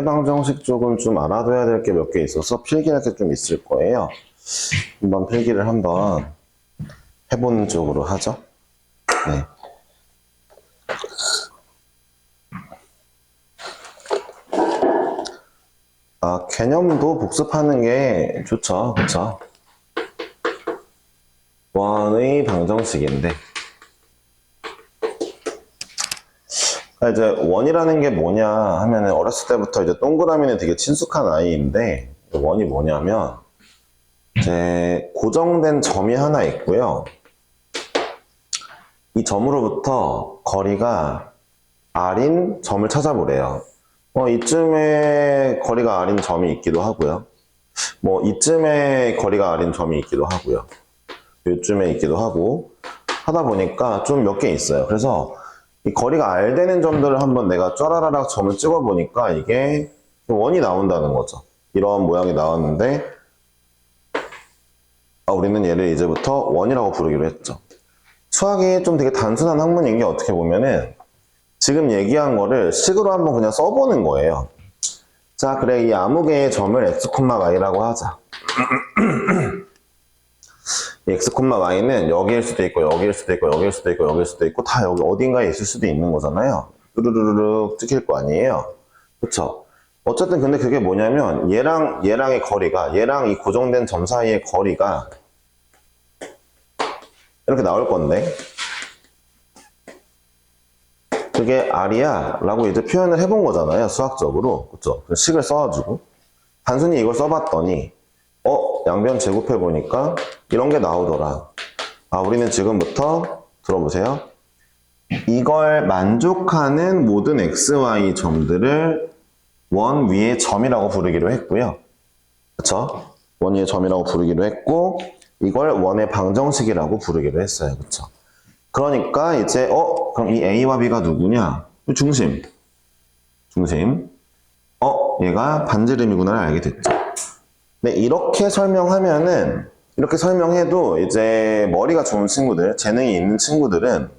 원의 방정식 쪽은 좀 알아둬야 될 게 몇 개 있어서 필기할 게 좀 있을 거예요. 한번 필기를 한번 해보는 쪽으로 하죠. 네. 개념도 복습하는 게 좋죠. 그쵸? 원의 방정식인데. 이제 원이라는 게 뭐냐 하면은 어렸을 때부터 이제 동그라미는 되게 친숙한 아이인데, 원이 뭐냐면, 이제 고정된 점이 하나 있고요. 이 점으로부터 거리가 r인 점을 찾아보래요. 이쯤에 거리가 r인 점이 있기도 하고요. 이쯤에 거리가 r인 점이 있기도 하고요. 요쯤에 있기도 하고 하다 보니까 좀 몇 개 있어요. 그래서 이 거리가 r 되는 점들을 한번 내가 쫘라라락 점을 찍어 보니까 이게 원이 나온다는 거죠. 이런 모양이 나왔는데 우리는 얘를 이제부터 원이라고 부르기로 했죠. 수학이 좀 되게 단순한 학문인 게 어떻게 보면은 지금 얘기한 거를 식으로 한번 그냥 써보는 거예요. 자, 그래, 이 아무개의 점을 x, y라고 하자. 이 x, y는 여기일 수도 있고, 여기일 수도 있고, 여기일 수도 있고, 여기일 수도 있고, 다 여기 어딘가에 있을 수도 있는 거잖아요. 뚜루루루룩 찍힐 거 아니에요. 그쵸? 어쨌든 근데 그게 뭐냐면, 얘랑의 거리가, 얘랑 이 고정된 점 사이의 거리가 이렇게 나올 건데, 그게 r이야 라고 이제 표현을 해본 거잖아요, 수학적으로. 그쵸? 식을 써가지고 단순히 이걸 써봤더니 양변 제곱해 보니까 이런 게 나오더라. 우리는 지금부터 들어보세요. 이걸 만족하는 모든 xy 점들을 원 위의 점이라고 부르기로 했고요. 그쵸? 원 위의 점이라고 부르기로 했고, 이걸 원의 방정식이라고 부르기로 했어요. 그쵸? 그러니까 이제 그럼 이 A와 B가 누구냐? 중심. 얘가 반지름이구나를 알게 됐죠. 네, 이렇게 설명해도 이제 머리가 좋은 친구들, 재능이 있는 친구들은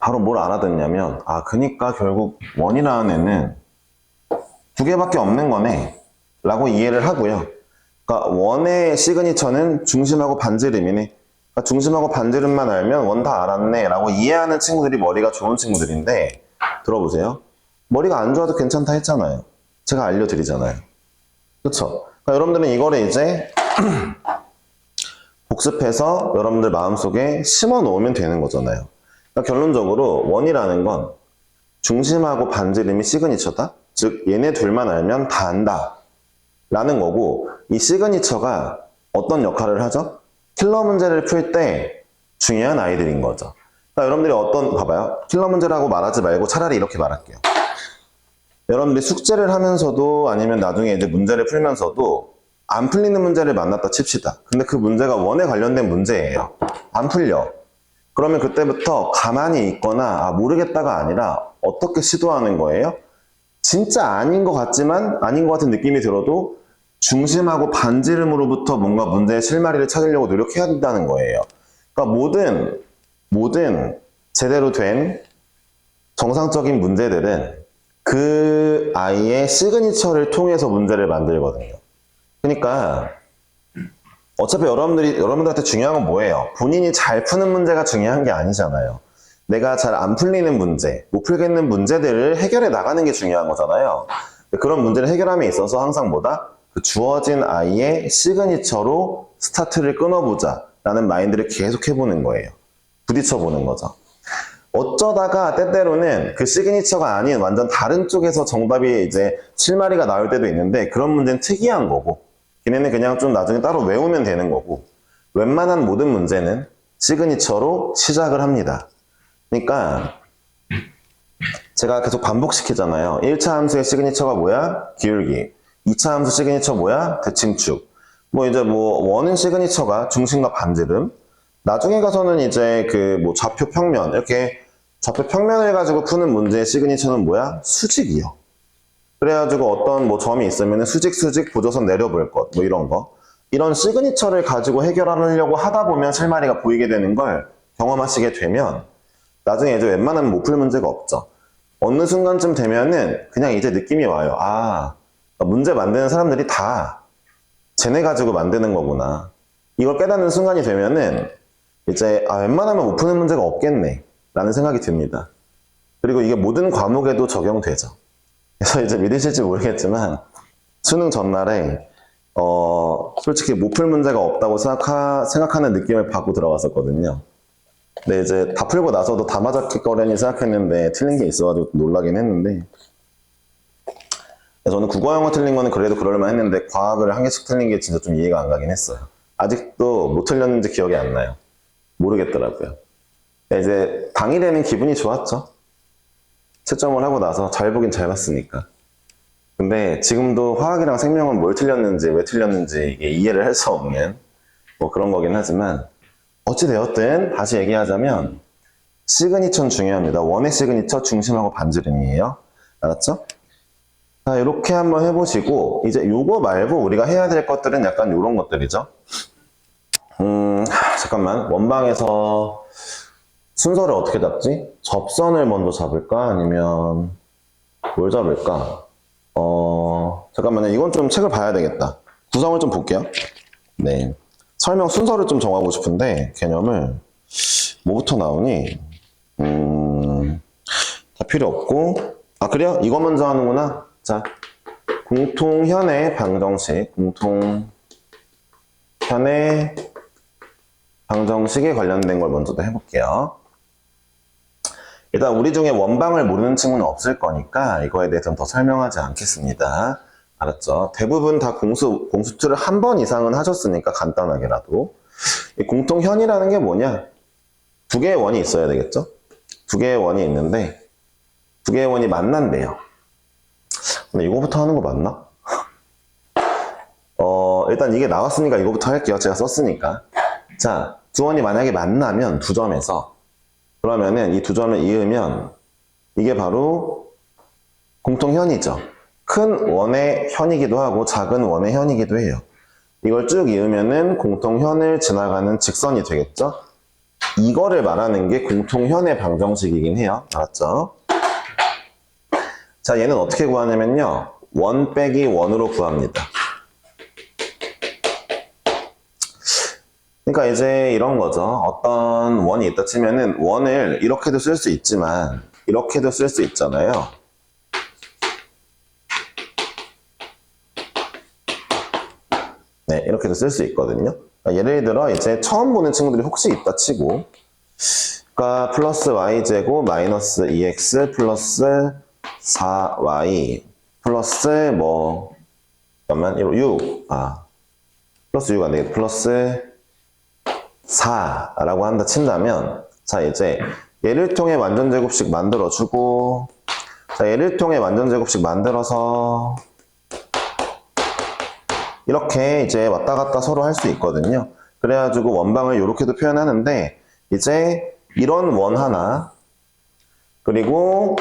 바로 뭘 알아듣냐면, 그니까 결국 원이라는 애는 두 개밖에 없는 거네 라고 이해를 하고요. 그러니까 원의 시그니처는 중심하고 반지름이네. 그러니까 중심하고 반지름만 알면 원 다 알았네 라고 이해하는 친구들이 머리가 좋은 친구들인데, 들어보세요. 머리가 안 좋아도 괜찮다 했잖아요. 제가 알려드리잖아요. 그쵸? 그러니까 여러분들은 이거를 이제 복습해서 여러분들 마음속에 심어 놓으면 되는 거잖아요. 그러니까 결론적으로 원이라는 건 중심하고 반지름이 시그니처다? 즉 얘네 둘만 알면 다 안다 라는 거고, 이 시그니처가 어떤 역할을 하죠? 킬러 문제를 풀 때 중요한 아이들인 거죠. 그러니까 여러분들이 봐봐요. 킬러 문제라고 말하지 말고 차라리 이렇게 말할게요. 여러분들이 숙제를 하면서도 아니면 나중에 이제 문제를 풀면서도 안 풀리는 문제를 만났다 칩시다. 근데 그 문제가 원에 관련된 문제예요. 안 풀려. 그러면 그때부터 가만히 있거나 모르겠다가 아니라 어떻게 시도하는 거예요? 진짜 아닌 것 같지만 아닌 것 같은 느낌이 들어도 중심하고 반지름으로부터 뭔가 문제의 실마리를 찾으려고 노력해야 된다는 거예요. 그러니까 모든 제대로 된 정상적인 문제들은 그 아이의 시그니처를 통해서 문제를 만들거든요. 그러니까 어차피 여러분들한테 중요한 건 뭐예요? 본인이 잘 푸는 문제가 중요한 게 아니잖아요. 내가 잘 안 풀리는 문제, 못 풀겠는 문제들을 해결해 나가는 게 중요한 거잖아요. 그런 문제를 해결함에 있어서 항상 그 주어진 아이의 시그니처로 스타트를 끊어보자 라는 마인드를 계속 해보는 거예요. 부딪혀보는 거죠. 어쩌다가 때때로는 그 시그니처가 아닌 완전 다른 쪽에서 정답이 이제 실마리가 나올 때도 있는데, 그런 문제는 특이한 거고, 걔네는 그냥 좀 나중에 따로 외우면 되는 거고, 웬만한 모든 문제는 시그니처로 시작을 합니다. 그러니까 제가 계속 반복시키잖아요. 1차 함수의 시그니처가 뭐야? 기울기. 2차 함수 시그니처 뭐야? 대칭축. 원은 시그니처가 중심과 반지름. 나중에 가서는 이제 좌표 평면, 이렇게 좌표 평면을 가지고 푸는 문제의 시그니처는 뭐야? 수직이요. 그래가지고 어떤 점이 있으면 수직, 보조선 내려볼 것, 이런 거. 이런 시그니처를 가지고 해결하려고 하다 보면 실마리가 보이게 되는 걸 경험하시게 되면 나중에 이제 웬만하면 못 풀 문제가 없죠. 어느 순간쯤 되면은 그냥 이제 느낌이 와요. 문제 만드는 사람들이 다 쟤네 가지고 만드는 거구나. 이걸 깨닫는 순간이 되면은 이제 웬만하면 못 푸는 문제가 없겠네 라는 생각이 듭니다. 그리고 이게 모든 과목에도 적용되죠. 그래서 이제 믿으실지 모르겠지만 수능 전날에 솔직히 못 풀 문제가 없다고 생각하는 느낌을 받고 들어갔었거든요. 근데 이제 다 풀고 나서도 다 맞았겠거려니 생각했는데 틀린 게 있어가지고 놀라긴 했는데, 저는 국어 영어 틀린 거는 그래도 그럴만 했는데 과학을 한 개씩 틀린 게 진짜 좀 이해가 안 가긴 했어요. 아직도 못 틀렸는지 기억이 안 나요. 모르겠더라고요. 이제 당일에는 기분이 좋았죠. 채점을 하고 나서 잘 보긴 잘 봤으니까. 근데 지금도 화학이랑 생명은 뭘 틀렸는지 왜 틀렸는지 이해를 할 수 없는 뭐 그런 거긴 하지만, 어찌되었든 다시 얘기하자면 시그니처는 중요합니다. 원의 시그니처 중심하고 반지름이에요. 알았죠? 자, 이렇게 한번 해보시고 이제 요거 말고 우리가 해야 될 것들은 약간 요런 것들이죠. 잠깐만, 원방에서 순서를 어떻게 잡지? 접선을 먼저 잡을까? 아니면 뭘 잡을까? 잠깐만요. 이건 좀 책을 봐야 되겠다. 구성을 좀 볼게요. 네. 설명 순서를 좀 정하고 싶은데, 개념을 뭐부터 나오니? 다 필요 없고. 그래요? 이거 먼저 하는구나. 자, 공통현의 방정식. 공통현의 방정식에 관련된 걸 먼저 해볼게요. 일단 우리 중에 원방을 모르는 친구는 없을 거니까 이거에 대해서는 더 설명하지 않겠습니다. 알았죠? 대부분 다 공수투를 한 번 이상은 하셨으니까 간단하게라도. 이 공통현이라는 게 뭐냐? 두 개의 원이 있어야 되겠죠? 두 개의 원이 있는데 두 개의 원이 만난대요. 근데 이거부터 하는 거 맞나? 일단 이게 나왔으니까 이거부터 할게요. 제가 썼으니까. 자, 두 원이 만약에 만나면 두 점에서, 그러면은 이 두 점을 이으면 이게 바로 공통현이죠. 큰 원의 현이기도 하고 작은 원의 현이기도 해요. 이걸 쭉 이으면은 공통현을 지나가는 직선이 되겠죠? 이거를 말하는 게 공통현의 방정식이긴 해요. 알았죠? 자, 얘는 어떻게 구하냐면요. 원 빼기 원으로 구합니다. 그러니까 이제 이런 거죠. 어떤 원이 있다 치면은 원을 이렇게도 쓸 수 있지만 이렇게도 쓸 수 있잖아요. 네, 이렇게도 쓸 수 있거든요. 그러니까 예를 들어 이제 처음 보는 친구들이 혹시 있다 치고, 그러니까 플러스 y제곱 마이너스 2x 플러스 4y 플러스 뭐 잠깐만 6 플러스 6 안 되겠다. 플러스 4라고 한다 친다면, 자, 이제 얘를 통해 완전제곱식 만들어주고, 자, 얘를 통해 완전제곱식 만들어서 이렇게 이제 왔다 갔다 서로 할 수 있거든요. 그래가지고 원방을 이렇게도 표현하는데, 이제 이런 원 하나, 그리고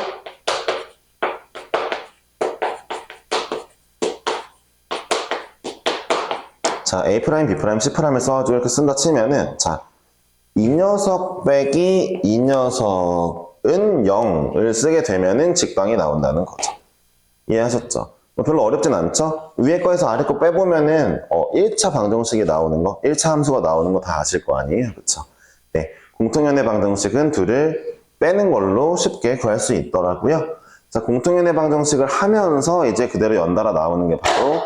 자, A', B', C'을 써가지고 이렇게 쓴다 치면은, 자, 이 녀석 빼기 이 녀석은 0을 쓰게 되면은 직방이 나온다는 거죠. 이해하셨죠? 별로 어렵진 않죠? 위에 거에서 아래 거 빼보면은 1차 방정식이 나오는 거, 1차 함수가 나오는 거 다 아실 거 아니에요? 그쵸? 네, 공통연의 방정식은 둘을 빼는 걸로 쉽게 구할 수 있더라고요. 자, 공통연의 방정식을 하면서 이제 그대로 연달아 나오는 게 바로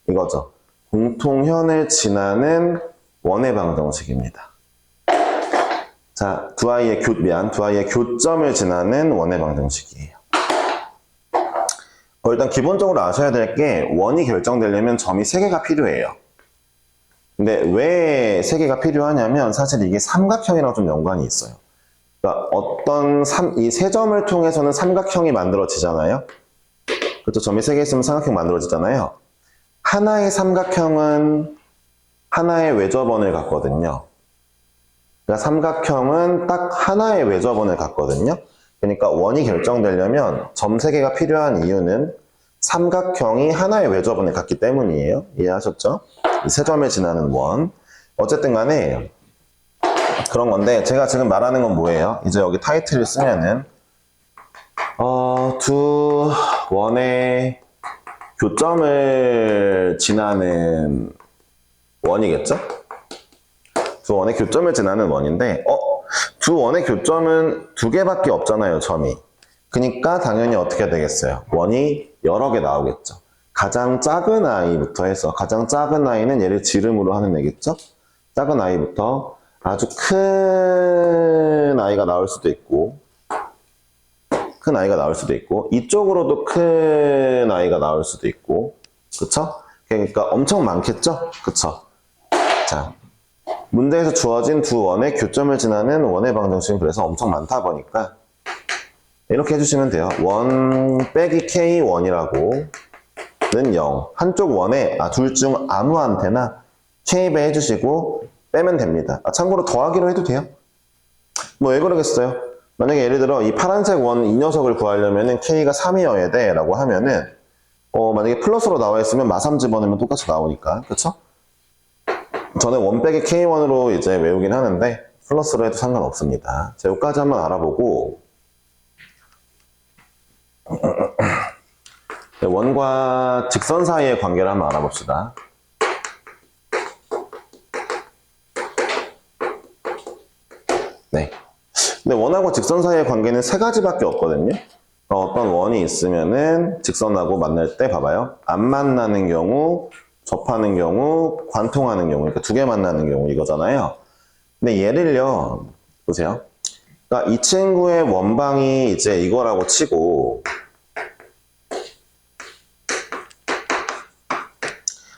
이거죠. 공통현을 지나는 원의 방정식입니다. 자, 두 아이의 교점을 지나는 원의 방정식이에요. 일단 기본적으로 아셔야 될 게, 원이 결정되려면 점이 3개가 필요해요. 근데 왜 3개가 필요하냐면 사실 이게 삼각형이랑 좀 연관이 있어요. 그러니까 이 세 점을 통해서는 삼각형이 만들어지잖아요. 그렇죠? 점이 3개 있으면 삼각형 만들어지잖아요. 하나의 삼각형은 하나의 외접원을 갖거든요. 그러니까 삼각형은 딱 하나의 외접원을 갖거든요. 그러니까 원이 결정되려면 점 3개가 필요한 이유는 삼각형이 하나의 외접원을 갖기 때문이에요. 이해하셨죠? 이 세 점을 지나는 원. 어쨌든 간에 그런 건데, 제가 지금 말하는 건 뭐예요? 이제 여기 타이틀을 쓰면은 두 원의 교점을 지나는 원이겠죠? 두 원의 교점을 지나는 원인데, 두 원의 교점은 두 개밖에 없잖아요, 점이. 그러니까 당연히 어떻게 되겠어요? 원이 여러 개 나오겠죠. 가장 작은 아이부터 해서, 가장 작은 아이는 얘를 지름으로 하는 애겠죠? 작은 아이부터 아주 큰 아이가 나올 수도 있고, 큰 아이가 나올 수도 있고, 이쪽으로도 큰 아이가 나올 수도 있고, 그쵸? 그러니까 엄청 많겠죠? 그쵸? 자, 문제에서 주어진 두 원의 교점을 지나는 원의 방정식은 그래서 엄청 많다 보니까 이렇게 해주시면 돼요. 원 빼기 K1이라고 는 0. 한쪽 원에 둘 중 아무한테나 K배 해주시고 빼면 됩니다. 참고로 더하기로 해도 돼요. 뭐 왜 그러겠어요? 만약에 예를 들어 이 파란색 원 이 녀석을 구하려면은 K가 3이어야 돼 라고 하면은 만약에 플러스로 나와 있으면 마삼 집어넣으면 똑같이 나오니까, 그쵸? 저는 원 빼기 K1으로 이제 외우긴 하는데 플러스로 해도 상관없습니다. 자, 여기까지 한번 알아보고 원과 직선 사이의 관계를 한번 알아봅시다. 네. 근데 원하고 직선 사이의 관계는 세 가지밖에 없거든요. 어떤 원이 있으면은 직선하고 만날 때 봐봐요. 안 만나는 경우, 접하는 경우, 관통하는 경우, 그러니까 두 개 만나는 경우 이거잖아요. 근데 얘를요, 보세요. 그러니까 이 친구의 원방이 이제 이거라고 치고,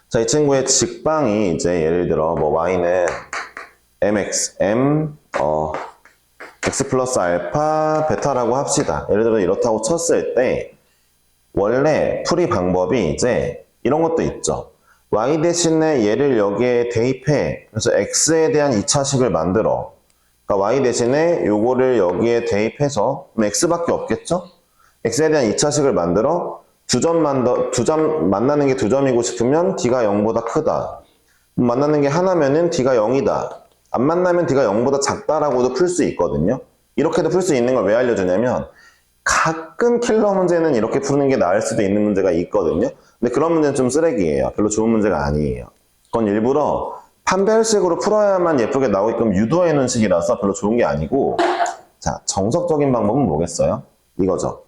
자, 이 친구의 직방이 이제 예를 들어 뭐 y는 mx, x 플러스 알파, 베타라고 합시다. 예를 들어 이렇다고 쳤을 때 원래 풀이 방법이 이제 이런 것도 있죠. y 대신에 얘를 여기에 대입해. 그래서 x에 대한 2차식을 만들어. 그러니까 y 대신에 요거를 여기에 대입해서 그럼 x밖에 없겠죠? x에 대한 2차식을 만들어 두 점 만나는 게 두 점이고 싶으면 d가 0보다 크다. 만나는 게 하나면은 d가 0이다. 안 만나면 d가 0보다 작다라고도 풀 수 있거든요. 이렇게도 풀 수 있는 걸 왜 알려주냐면 가끔 킬러 문제는 이렇게 푸는 게 나을 수도 있는 문제가 있거든요. 근데 그런 문제는 좀 쓰레기예요. 별로 좋은 문제가 아니에요. 그건 일부러 판별식으로 풀어야만 예쁘게 나오게끔 유도해 놓은 식이라서 별로 좋은 게 아니고, 자, 정석적인 방법은 뭐겠어요? 이거죠.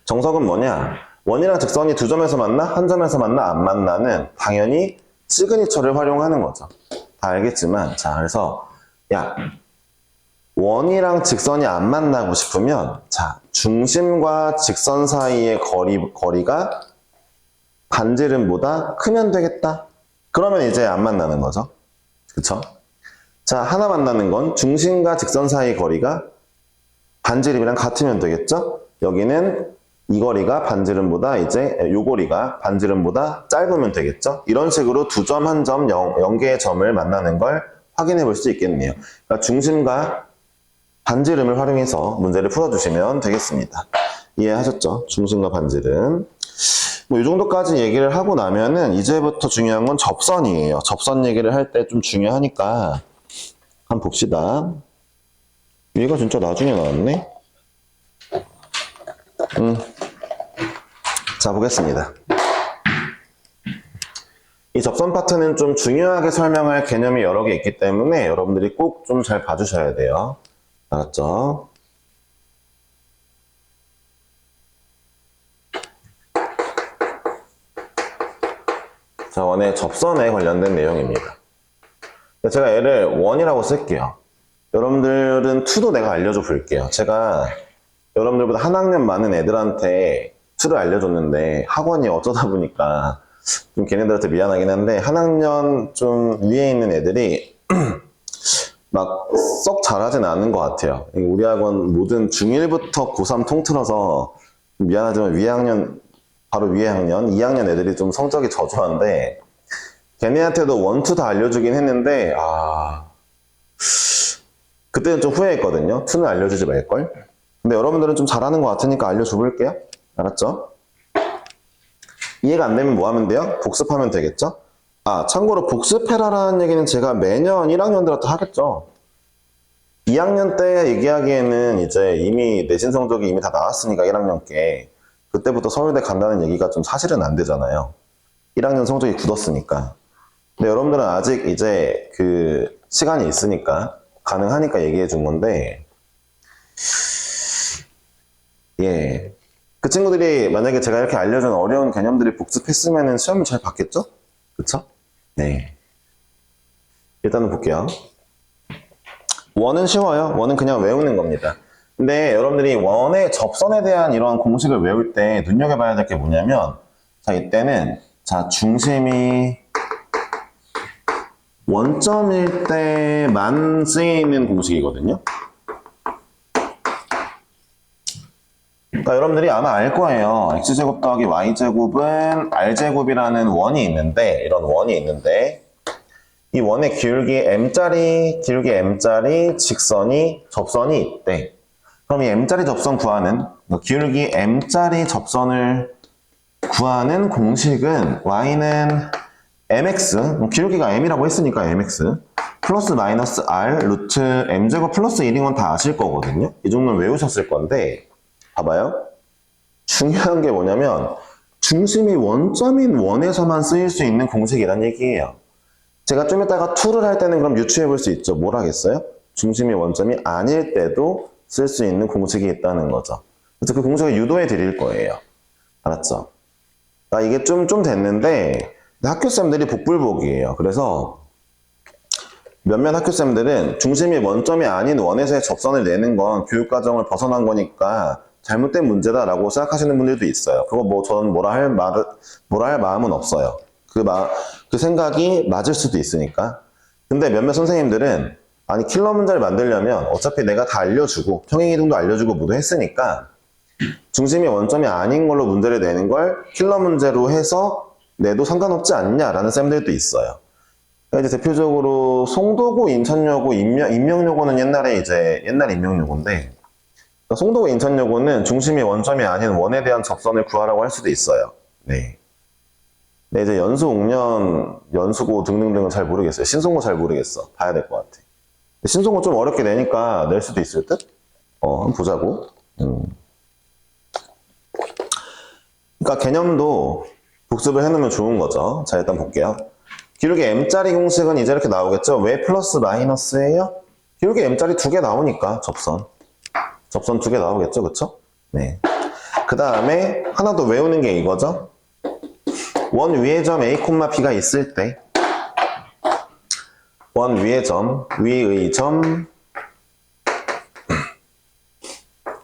정석은 뭐냐? 원이랑 직선이 두 점에서 만나? 한 점에서 만나? 안 만나는 당연히 시그니처를 활용하는 거죠. 다 알겠지만, 자, 그래서 야, 원이랑 직선이 안 만나고 싶으면, 자, 중심과 직선 사이의 거리가 반지름보다 크면 되겠다. 그러면 이제 안 만나는 거죠. 그쵸? 자, 하나 만나는 건 중심과 직선 사이의 거리가 반지름이랑 같으면 되겠죠? 여기는 이 거리가 반지름보다 이제 요 거리가 반지름보다 짧으면 되겠죠? 이런 식으로 두 점, 한 점, 0개의 점을 만나는 걸 확인해 볼 수 있겠네요. 그러니까 중심과 반지름을 활용해서 문제를 풀어주시면 되겠습니다. 이해하셨죠? 중심과 반지름. 뭐 이 정도까지 얘기를 하고 나면은 이제부터 중요한 건 접선이에요. 접선 얘기를 할 때 좀 중요하니까 한번 봅시다. 얘가 진짜 나중에 나왔네. 자, 보겠습니다. 이 접선 파트는 좀 중요하게 설명할 개념이 여러 개 있기 때문에 여러분들이 꼭 좀 잘 봐주셔야 돼요. 알았죠? 자, 원의 접선에 관련된 내용입니다. 제가 얘를 원이라고 쓸게요. 여러분들은 2도 내가 알려줘 볼게요. 제가 여러분들보다 한 학년 많은 애들한테 2를 알려줬는데 학원이 어쩌다 보니까 좀 걔네들한테 미안하긴 한데 한 학년 좀 위에 있는 애들이 막 썩 잘하진 않은 것 같아요. 우리 학원 모든 중1부터 고3 통틀어서 미안하지만 위에 학년, 바로 위에 학년, 2학년 애들이 좀 성적이 저조한데 걔네한테도 1, 2 다 알려주긴 했는데 그때는 좀 후회했거든요. 2는 알려주지 말걸. 근데 여러분들은 좀 잘하는 것 같으니까 알려줘 볼게요. 알았죠? 이해가 안 되면 뭐 하면 돼요? 복습하면 되겠죠? 참고로 복습해라라는 얘기는 제가 매년 1학년들한테 하겠죠. 2학년 때 얘기하기에는 이제 이미 내신 성적이 이미 다 나왔으니까 1학년 게 그때부터 서울대 간다는 얘기가 좀 사실은 안 되잖아요. 1학년 성적이 굳었으니까. 근데 여러분들은 아직 이제 그 시간이 있으니까 가능하니까 얘기해 준 건데, 예. 그 친구들이 만약에 제가 이렇게 알려준 어려운 개념들을 복습했으면 시험을 잘 봤겠죠? 그쵸? 네. 일단은 볼게요. 원은 쉬워요. 원은 그냥 외우는 겁니다. 근데 여러분들이 원의 접선에 대한 이런 공식을 외울 때 눈여겨봐야 될 게 뭐냐면, 자, 이때는, 자, 중심이 원점일 때만 쓰이는 공식이거든요. 그러니까 여러분들이 아마 알 거예요. x제곱 더하기 y제곱은 r제곱이라는 원이 있는데, 이런 원이 있는데, 이 원의 기울기 m짜리 직선이, 접선이 있대. 그럼 이 m짜리 접선 구하는, 기울기 m짜리 접선을 구하는 공식은 y는 mx, 기울기가 m이라고 했으니까 mx, 플러스 마이너스 r 루트 m제곱 플러스 1인 건 다 아실 거거든요. 이 정도는 외우셨을 건데, 봐봐요. 중요한 게 뭐냐면, 중심이 원점인 원에서만 쓰일 수 있는 공식이란 얘기예요. 제가 좀 이따가 2를 할 때는 그럼 유추해 볼 수 있죠. 뭘 하겠어요? 중심이 원점이 아닐 때도 쓸 수 있는 공식이 있다는 거죠. 그래서 그 공식을 유도해 드릴 거예요. 알았죠? 이게 좀 됐는데, 학교쌤들이 복불복이에요. 그래서 몇몇 학교쌤들은 중심이 원점이 아닌 원에서의 접선을 내는 건 교육과정을 벗어난 거니까 잘못된 문제다라고 생각하시는 분들도 있어요. 그거 뭐 저는 뭐라 할 마음은 없어요. 그 생각이 맞을 수도 있으니까. 근데 몇몇 선생님들은 아니 킬러 문제를 만들려면 어차피 내가 다 알려주고 평행이동도 알려주고 모두 했으니까 중심이 원점이 아닌 걸로 문제를 내는 걸 킬러 문제로 해서 내도 상관없지 않냐라는 쌤들도 있어요. 그러니까 이제 대표적으로 송도고, 인천여고, 임명여고는 옛날 임명여고인데 송도고, 인천여고는 중심이 원점이 아닌 원에 대한 접선을 구하라고 할 수도 있어요. 네. 네, 이제 연수, 옥년, 연수고 등등등은 잘 모르겠어요. 신송고 잘 모르겠어. 봐야 될 것 같아. 신송고 좀 어렵게 내니까 낼 수도 있을 듯? 한번 보자고. 그러니까 개념도 복습을 해놓으면 좋은 거죠. 자, 일단 볼게요. 기울기 m짜리 공식은 이제 이렇게 나오겠죠? 왜 플러스 마이너스예요? 기울기 m짜리 2개 나오니까 접선 2개 나오겠죠? 그쵸? 네. 그 다음에 하나 더 외우는 게 이거죠? 원 위의 점 a, b가 있을 때 원 위의 점, 위의 점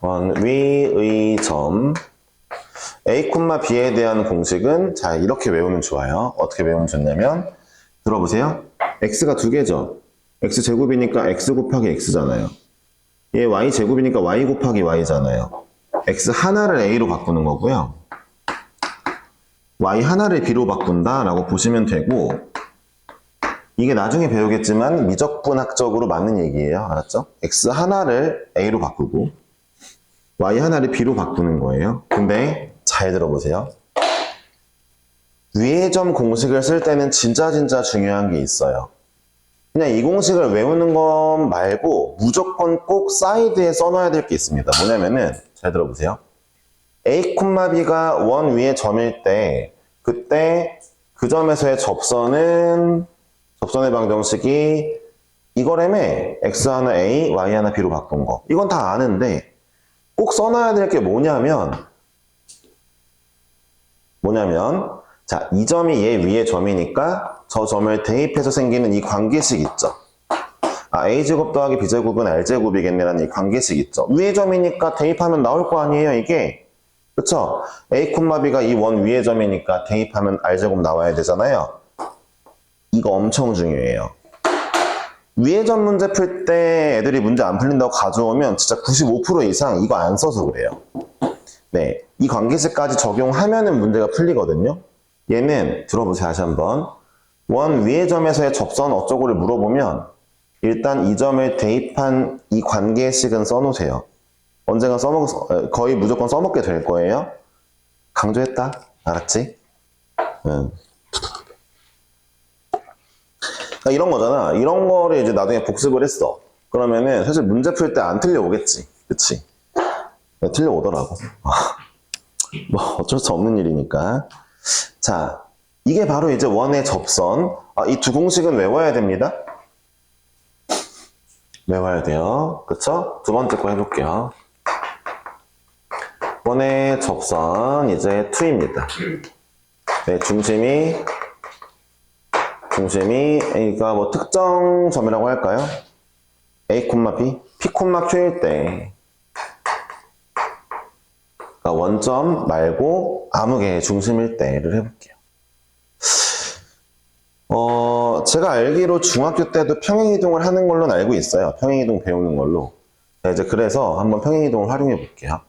원 위의 점 a, b에 대한 공식은 자 이렇게 외우면 좋아요. 어떻게 외우면 좋냐면 들어보세요. x가 2개죠. x제곱이니까 x 곱하기 x잖아요. 얘 y제곱이니까 y 곱하기 y잖아요. x 하나를 a로 바꾸는 거고요. y 하나를 b로 바꾼다 라고 보시면 되고 이게 나중에 배우겠지만 미적분학적으로 맞는 얘기예요. 알았죠? x 하나를 a로 바꾸고 y 하나를 b로 바꾸는 거예요. 근데 잘 들어보세요. 위의 점 공식을 쓸 때는 진짜 중요한 게 있어요. 그냥 이 공식을 외우는 것 말고 무조건 꼭 사이드에 써놔야 될 게 있습니다. 뭐냐면은 잘 들어보세요. a, b가 원 위의 점일 때 그때 그 점에서의 접선의 방정식이 이거라며 x 하나 a, y 하나 b로 바꾼 거. 이건 다 아는데 꼭 써놔야 될 게 뭐냐면 자, 이 점이 얘 위의 점이니까 저 점을 대입해서 생기는 이 관계식 있죠. a제곱 더하기 b제곱은 r제곱이겠네라는 이 관계식 있죠. 위의 점이니까 대입하면 나올 거 아니에요, 이게. 그쵸? a, b가 이 원 위의 점이니까 대입하면 r제곱 나와야 되잖아요. 이거 엄청 중요해요. 위의 점 문제 풀 때 애들이 문제 안 풀린다고 가져오면 진짜 95% 이상 이거 안 써서 그래요. 네, 이 관계식까지 적용하면은 문제가 풀리거든요. 얘는 들어보세요, 다시 한번. 원 위의 점에서의 접선 어쩌고를 물어보면 일단 이 점을 대입한 이 관계식은 써놓으세요. 언젠가 거의 무조건 써먹게 될 거예요. 강조했다. 알았지? 응. 그러니까 이런 거잖아. 이런 거를 이제 나중에 복습을 했어. 그러면은 사실 문제 풀 때 안 틀려오겠지. 그치? 네, 틀려오더라고. 뭐 어쩔 수 없는 일이니까. 자, 이게 바로 이제 원의 접선. 이 두 공식은 외워야 됩니다. 외워야 돼요. 그쵸? 두 번째 거 해볼게요. 원의 접선 이제 2입니다. 네, 중심이 A가 뭐 특정 점이라고 할까요? A, B, P, Q일 때 그러니까 원점 말고 아무 개의 중심일 때를 해볼게요. 제가 알기로 중학교 때도 평행이동을 하는 걸로 알고 있어요. 평행이동 배우는 걸로. 자, 이제 그래서 한번 평행이동을 활용해 볼게요.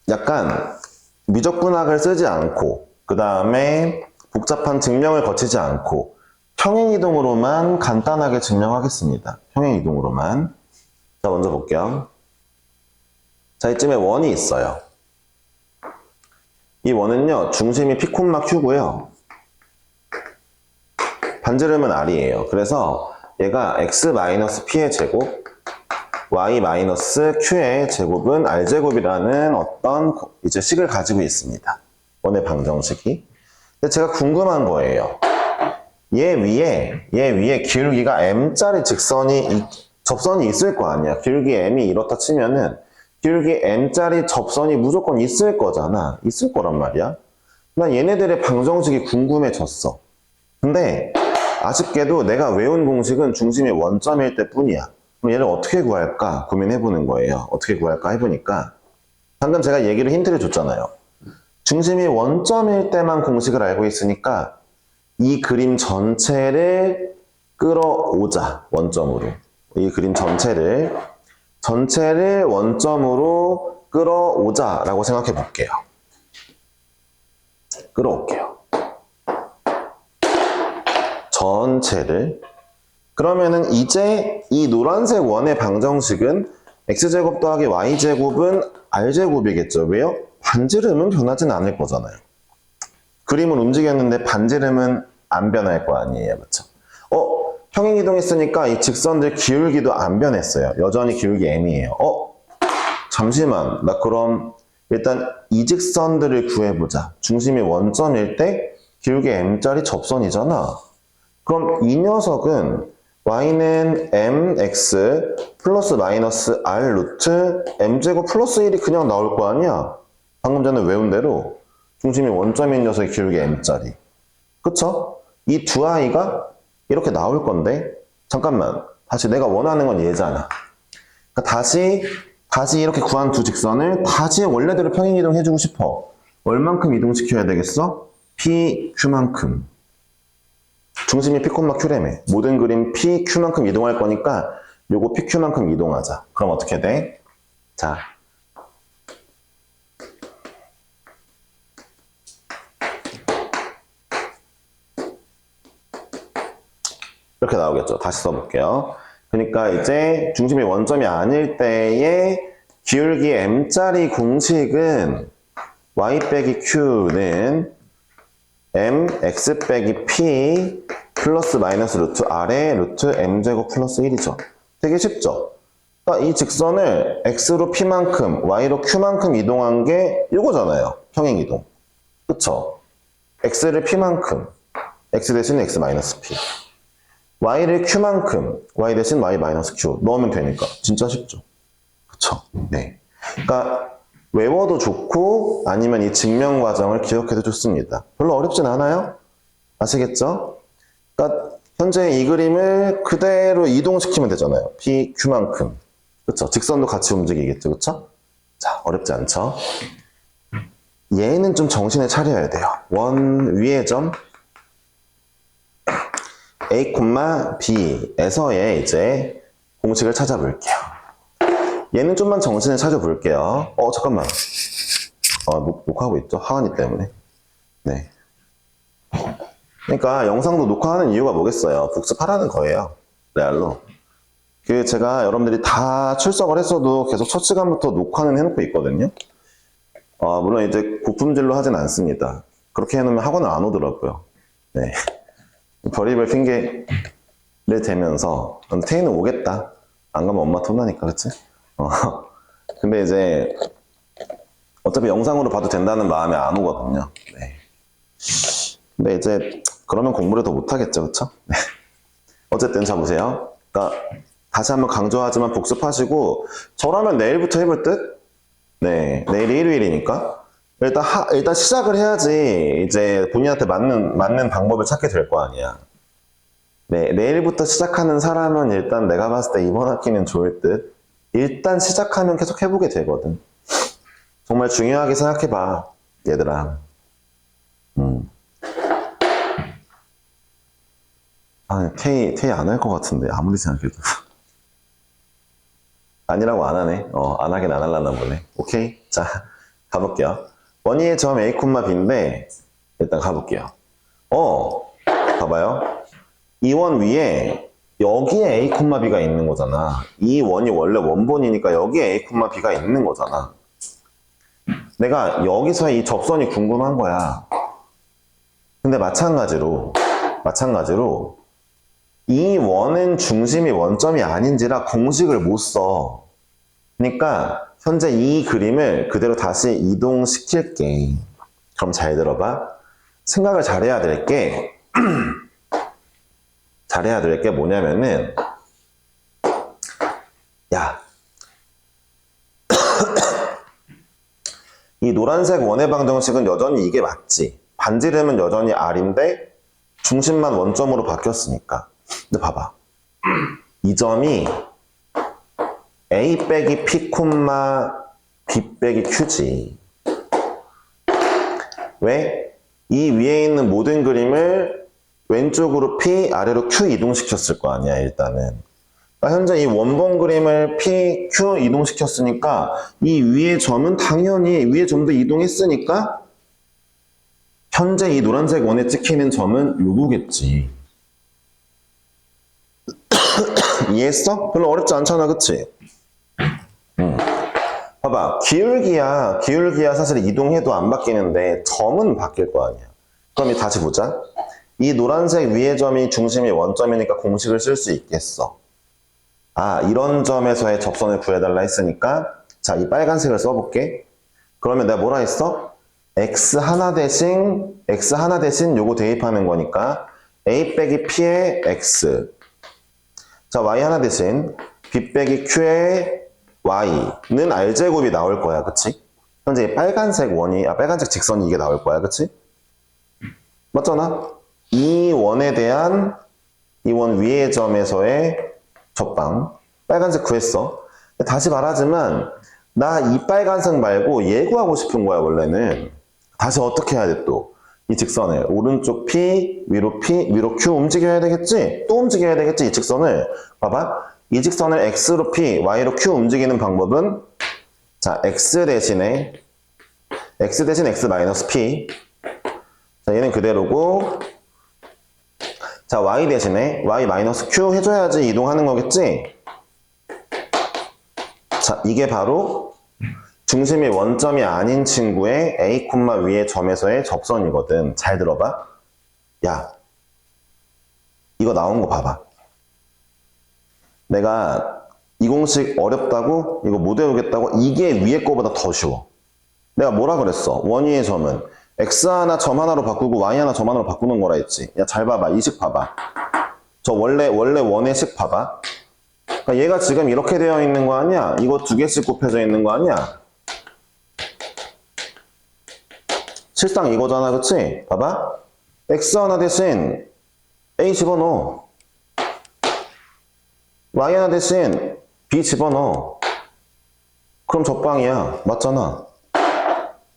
약간 미적분학을 쓰지 않고 그 다음에 복잡한 증명을 거치지 않고 평행이동으로만 간단하게 증명하겠습니다. 평행이동으로만. 자, 먼저 볼게요. 자, 이쯤에 원이 있어요. 이 원은요, 중심이 P, Q고요. 반지름은 R이에요. 그래서 얘가 X-P의 제곱, Y-Q의 제곱은 R제곱이라는 어떤 이제 식을 가지고 있습니다. 원의 방정식이. 근데 제가 궁금한 거예요. 얘 위에 기울기가 M짜리 접선이 있을 거 아니야. 기울기 M이 이렇다 치면은 기울기 M짜리 접선이 무조건 있을 거잖아. 있을 거란 말이야. 난 얘네들의 방정식이 궁금해졌어. 근데 아쉽게도 내가 외운 공식은 중심이 원점일 때 뿐이야. 그럼 얘를 어떻게 구할까 고민해보는 거예요. 어떻게 구할까 해보니까 방금 제가 얘기로 힌트를 줬잖아요. 중심이 원점일 때만 공식을 알고 있으니까 이 그림 전체를 끌어오자. 원점으로. 이 그림 전체를 원점으로 끌어오자 라고 생각해 볼게요. 끌어올게요. 전체를. 그러면은 이제 이 노란색 원의 방정식은 x제곱 더하기 y제곱은 r제곱이겠죠. 왜요? 반지름은 변하진 않을 거잖아요. 그림을 움직였는데 반지름은 안 변할 거 아니에요. 그렇죠? 평행이동했으니까 이 직선들 기울기도 안 변했어요. 여전히 기울기 m이에요. 잠시만. 나 그럼 일단 이 직선들을 구해보자. 중심이 원점일 때 기울기 m짜리 접선이잖아. 그럼 이 녀석은 y는 mx 플러스 마이너스 r 루트 m제곱 플러스 1이 그냥 나올 거 아니야? 방금 전에 외운 대로 중심이 원점인 녀석의 기울기 m짜리. 그쵸? 이 두 아이가 이렇게 나올 건데 잠깐만. 다시 내가 원하는 건 얘잖아. 그러니까 다시 이렇게 구한 두 직선을 다시 원래대로 평행이동 해주고 싶어. 얼만큼 이동시켜야 되겠어? P, Q만큼. 중심이 P, Q래매. 모든 그림 P, Q만큼 이동할 거니까 요거 P, Q만큼 이동하자. 그럼 어떻게 돼? 자. 이렇게 나오겠죠. 다시 써볼게요. 그러니까 이제 중심이 원점이 아닐 때의 기울기 m짜리 공식은 y 빼기 q는 mx 빼기 p 플러스 마이너스 루트 r의 루트 m제곱 플러스 1이죠. 되게 쉽죠? 그러니까 이 직선을 x로 p만큼 y로 q만큼 이동한 게 이거잖아요. 평행이동. 그쵸? x를 p만큼 x 대신 x 마이너스 p y를 q만큼 y 대신 y 마이너스 q 넣으면 되니까 진짜 쉽죠. 그쵸? 네. 그러니까 외워도 좋고 아니면 이 증명 과정을 기억해도 좋습니다. 별로 어렵진 않아요. 아시겠죠? 그러니까 현재 이 그림을 그대로 이동시키면 되잖아요. p, q만큼. 그쵸? 직선도 같이 움직이겠죠. 그쵸? 자, 어렵지 않죠? 얘는 좀 정신을 차려야 돼요. 원 위의 점 A, B에서의 이제 공식을 찾아볼게요. 얘는 좀만 정신을 차려볼게요. 잠깐만. 녹화하고 있죠? 하은이 때문에. 네. 그러니까 영상도 녹화하는 이유가 뭐겠어요? 복습하라는 거예요. 레알로. 제가 여러분들이 다 출석을 했어도 계속 첫 시간부터 녹화는 해놓고 있거든요. 물론 이제 고품질로 하진 않습니다. 그렇게 해놓으면 학원을 안 오더라고요. 네. 별의별 핑계 되면서 태희는 오겠다. 안 가면 엄마 혼나니까, 그치? 근데 이제 어차피 영상으로 봐도 된다는 마음에 안 오거든요. 네. 근데 이제 그러면 공부를 더 못하겠죠, 그쵸? 네. 어쨌든 자 보세요. 그러니까 다시 한번 강조하지만 복습하시고 저라면 내일부터 해볼 듯? 네, 내일이 일요일이니까 일단 시작을 해야지 이제 본인한테 맞는 방법을 찾게 될 거 아니야. 네, 내일부터 시작하는 사람은 일단 내가 봤을 때 이번 학기는 좋을 듯. 일단 시작하면 계속 해보게 되거든. 정말 중요하게 생각해봐, 얘들아. 아, K 안 할 것 같은데, 아무리 생각해도. 아니라고 안 하네. 안 하긴 안 할라나 보네. 오케이. 자, 가볼게요. 원위의 점 A, B인데, 일단 가볼게요. 봐봐요. 이 원 위에, 여기에 A, B가 있는 거잖아. 이 원이 원래 원본이니까 여기에 A, B가 있는 거잖아. 내가 여기서의 이 접선이 궁금한 거야. 근데 마찬가지로, 이 원은 중심이 원점이 아닌지라 공식을 못 써. 그러니까 현재 이 그림을 그대로 다시 이동시킬게. 그럼 잘 들어봐. 생각을 잘해야 될 게 뭐냐면은 야, 이 노란색 원의 방정식은 여전히 이게 맞지. 반지름은 여전히 R인데 중심만 원점으로 바뀌었으니까. 근데 봐봐. 이 점이 A 빼기 P, B 빼기 Q지. 왜? 이 위에 있는 모든 그림을 왼쪽으로 P, 아래로 Q 이동시켰을 거 아니야, 일단은. 그러니까 현재 이 원본 그림을 P, Q 이동시켰으니까 이 위의 점은 당연히 위의 점도 이동했으니까 현재 이 노란색 원에 찍히는 점은 요거겠지. 이해했어? 별로 어렵지 않잖아, 그치? 봐봐, 기울기야 사실 이동해도 안 바뀌는데 점은 바뀔 거 아니야. 그럼 다시 보자. 이 노란색 위의 점이 중심이 원점이니까 공식을 쓸 수 있겠어. 아, 이런 점에서의 접선을 구해달라 했으니까 자, 이 빨간색을 써볼게. 그러면 내가 뭐라 했어? x 하나 대신 요거 대입하는 거니까 a 빼기 p의 x. 자, y 하나 대신 b 빼기 q의 y는 r제곱이 나올 거야, 그치? 현재 이 빨간색 직선이 이게 나올 거야, 그치? 맞잖아? 이 원에 대한 이 원 위의 점에서의 접방 빨간색 구했어. 다시 말하지만 나 이 빨간색 말고 얘 구하고 싶은 거야, 원래는. 다시 어떻게 해야 돼, 또? 이 직선을 오른쪽 P, 위로 Q 움직여야 되겠지? 또 움직여야 되겠지, 이 직선을. 봐봐. 이 직선을 X로 P, Y로 Q 움직이는 방법은 자, X 대신 X 마이너스 P. 자, 얘는 그대로고 자, Y 대신에 Y 마이너스 Q 해줘야지 이동하는 거겠지? 자, 이게 바로 중심이 원점이 아닌 친구의 A, 위의 점에서의 접선이거든. 잘 들어봐. 야, 이거 나온 거 봐봐. 내가 이 공식 어렵다고? 이거 못 외우겠다고? 이게 위에 거보다 더 쉬워. 내가 뭐라 그랬어? 원위의 점은 x 하나 점 하나로 바꾸고 y 하나 점 하나로 바꾸는 거라 했지. 야, 잘 봐봐. 이 식 봐봐. 저 원래 원의 식 봐봐. 그러니까 얘가 지금 이렇게 되어 있는 거 아니야? 이거 두 개씩 곱해져 있는 거 아니야? 실상 이거잖아, 그치? 봐봐. x 하나 대신 a 집어넣어. y 하나 대신 b 집어넣어. 그럼 접방이야. 맞잖아.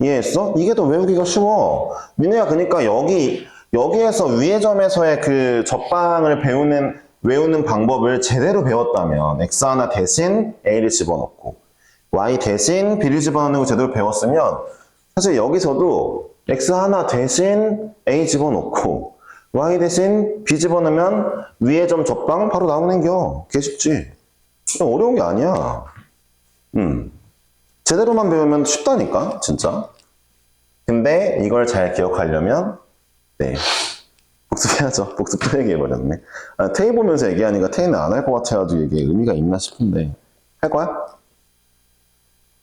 이해했어? 이게 더 외우기가 쉬워. 민우야, 그러니까 여기에서 위의 점에서의 그 접방을 외우는 방법을 제대로 배웠다면 x 하나 대신 a를 집어넣고 y 대신 b를 집어넣는 거 제대로 배웠으면 사실 여기서도 x 하나 대신 a 집어넣고 y 대신 b 집어넣으면 위의 점 접방 바로 나오는겨. 개 쉽지? 어려운 게 아니야. 제대로만 배우면 쉽다니까, 진짜. 근데 이걸 잘 기억하려면, 네. 복습해야죠. 복습 또 얘기해버렸네. 아, 테이 보면서 얘기하니까 테이는 안 할 것 같아가지고 이게 의미가 있나 싶은데. 할 거야?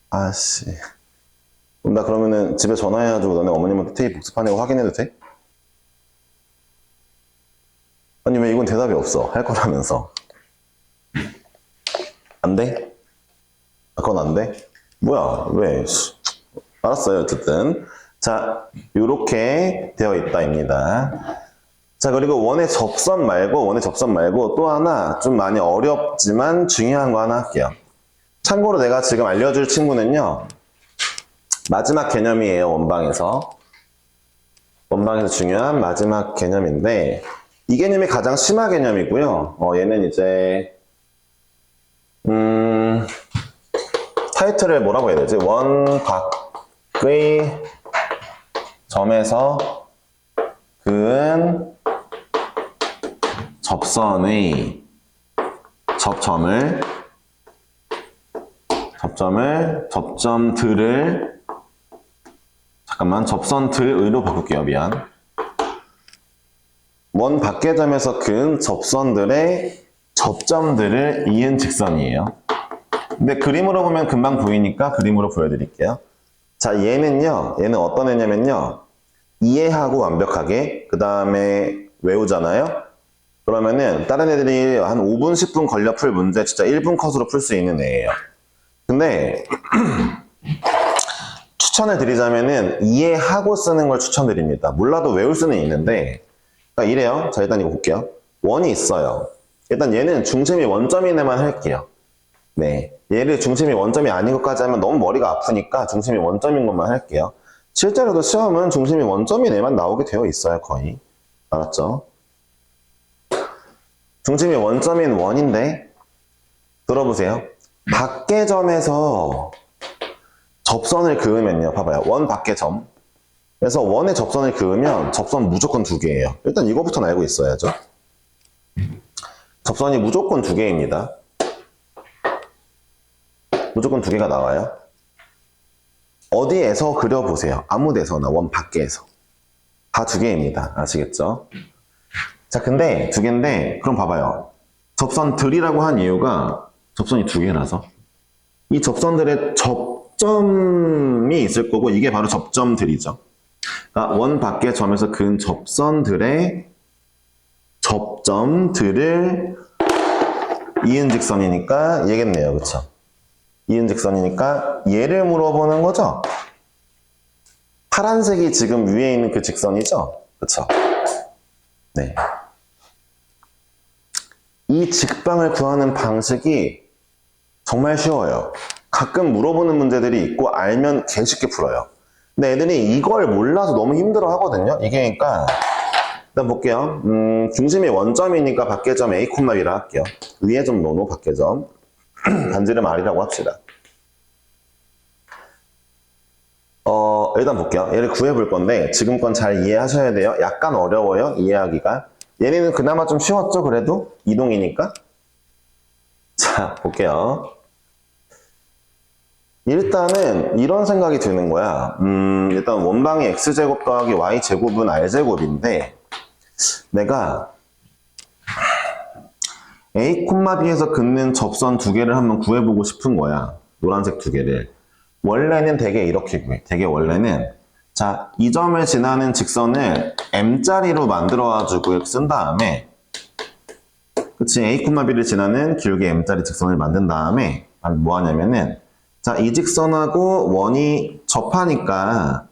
아씨. 그럼 나 그러면은 집에 전화해가지고 너네 어머님한테 테이 복습하냐고 확인해도 돼? 아니 왜 이건 대답이 없어? 할 거라면서. 안 돼? 아, 그건 안 돼? 뭐야 왜? 알았어요 어쨌든. 자 요렇게 되어 있다입니다. 자 그리고 원의 접선 말고 또 하나 좀 많이 어렵지만 중요한 거 하나 할게요. 참고로 내가 지금 알려줄 친구는요 마지막 개념이에요. 원방에서 중요한 마지막 개념인데 이 개념이 가장 심화 개념이고요. 얘는 이제 타이틀을 뭐라고 해야 되지? 원 밖의 점에서 그은 접선의 접점들을 잠깐만 접선들의로 바꿀게요. 미안. 원 밖의 점에서 그은 접선들의 접점들을 이은 직선이에요. 근데 그림으로 보면 금방 보이니까 그림으로 보여드릴게요. 자, 얘는 어떤 애냐면요. 이해하고 완벽하게, 그 다음에 외우잖아요? 그러면은 다른 애들이 한 5분, 10분 걸려 풀 문제 진짜 1분 컷으로 풀 수 있는 애예요. 근데 추천을 드리자면은 이해하고 쓰는 걸 추천드립니다. 몰라도 외울 수는 있는데 그러니까 이래요. 자, 일단 이거 볼게요. 원이 있어요. 일단 얘는 중심이 원점인 애만 할게요. 네, 얘를 중심이 원점이 아닌 것까지 하면 너무 머리가 아프니까 중심이 원점인 것만 할게요. 실제로도 시험은 중심이 원점인 애만 나오게 되어 있어요. 거의. 알았죠? 중심이 원점인 원인데 들어보세요. 밖의 점에서 접선을 그으면요. 봐봐요. 원 밖의 점. 그래서 원의 접선을 그으면 접선 무조건 2개예요. 일단 이거부터는 알고 있어야죠. 접선이 무조건 2개입니다. 무조건 2개가 나와요. 어디에서 그려보세요. 아무 데서나 원 밖에서. 다 2개입니다. 아시겠죠? 자, 근데 2개인데 그럼 봐봐요. 접선들이라고 한 이유가 접선이 2개라서 이 접선들의 접점이 있을 거고 이게 바로 접점들이죠. 그러니까 원 밖의 점에서 그은 접선들의 접점들을 이은 직선이니까 얘겠네요. 그쵸? 이은 직선이니까 얘를 물어보는 거죠. 파란색이 지금 위에 있는 그 직선이죠. 그쵸? 네. 이 직방을 구하는 방식이 정말 쉬워요. 가끔 물어보는 문제들이 있고 알면 개쉽게 풀어요. 근데 애들이 이걸 몰라서 너무 힘들어 하거든요. 이게 그러니까 일단 볼게요. 중심이 원점이니까 밖의 점 A, B라 할게요. 위에 점 노노 밖의 점 반지름 R이라고 합시다. 일단 볼게요. 얘를 구해볼 건데 지금 건 잘 이해하셔야 돼요. 약간 어려워요. 이해하기가. 얘네는 그나마 좀 쉬웠죠. 그래도 이동이니까. 자, 볼게요. 일단은 이런 생각이 드는 거야. 일단 원방이 x제곱 더하기 y제곱은 r제곱인데 내가 A, B에서 긋는 접선 2개를 한번 구해보고 싶은 거야. 노란색 2개를. 원래는 되게 이렇게 구해. 되게 원래는 자, 이 점을 지나는 직선을 m자리로 만들어가지고 쓴 다음에 그치? A, B를 지나는 길게 m자리 직선을 만든 다음에 뭐 하냐면은 자, 이 직선하고 원이 접하니까